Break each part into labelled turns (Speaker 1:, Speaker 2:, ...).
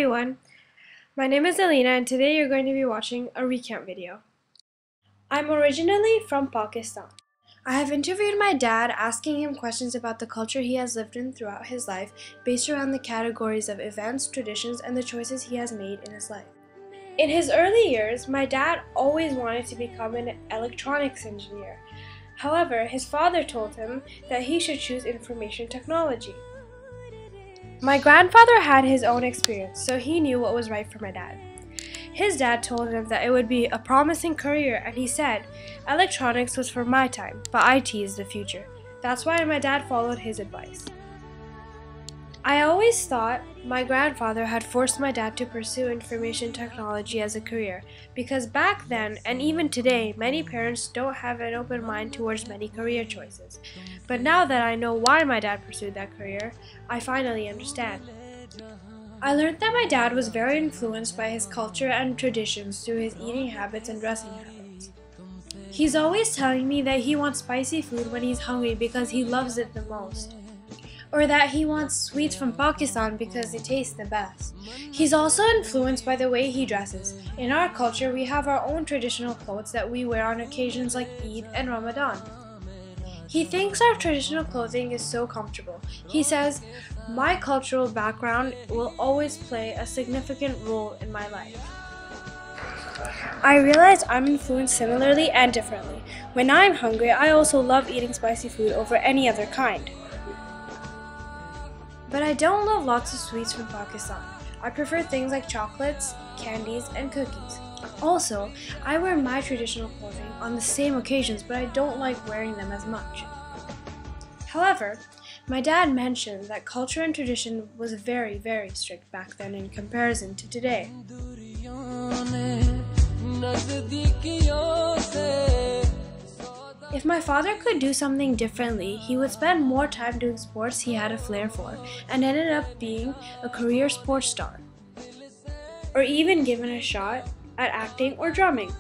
Speaker 1: everyone, my name is Alina and today you're going to be watching a recount video. I'm originally from Pakistan. I have interviewed my dad asking him questions about the culture he has lived in throughout his life based around the categories of events, traditions, and the choices he has made in his life. In his early years, my dad always wanted to become an electronics engineer. However, his father told him that he should choose information technology. My grandfather had his own experience, so he knew what was right for my dad. His dad told him that it would be a promising career, and he said, electronics was for my time, but IT is the future. That's why my dad followed his advice. I always thought my grandfather had forced my dad to pursue information technology as a career, because back then, and even today, many parents don't have an open mind towards many career choices. But now that I know why my dad pursued that career, I finally understand. I learned that my dad was very influenced by his culture and traditions through his eating habits and dressing habits. He's always telling me that he wants spicy food when he's hungry because he loves it the most. Or that he wants sweets from Pakistan because they taste the best. He's also influenced by the way he dresses. In our culture, we have our own traditional clothes that we wear on occasions like Eid and Ramadan. He thinks our traditional clothing is so comfortable. He says, my cultural background will always play a significant role in my life. I realize I'm influenced similarly and differently. When I'm hungry, I also love eating spicy food over any other kind. But I don't love lots of sweets from Pakistan. I prefer things like chocolates, candies, and cookies. Also, I wear my traditional clothing on the same occasions, but I don't like wearing them as much. However, my dad mentioned that culture and tradition was very, very strict back then in comparison to today. If my father could do something differently, he would spend more time doing sports he had a flair for and ended up being a career sports star, or even given a shot at acting or drumming.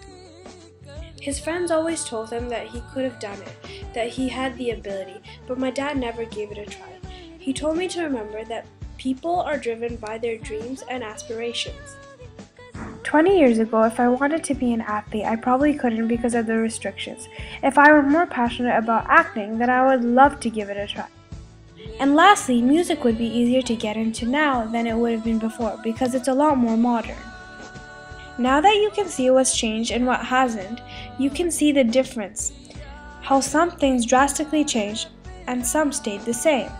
Speaker 1: His friends always told him that he could have done it, that he had the ability, but my dad never gave it a try. He told me to remember that people are driven by their dreams and aspirations. 20 years ago, if I wanted to be an athlete, I probably couldn't because of the restrictions. If I were more passionate about acting, then I would love to give it a try. And lastly, music would be easier to get into now than it would have been before because it's a lot more modern. Now that you can see what's changed and what hasn't, you can see the difference, how some things drastically changed and some stayed the same.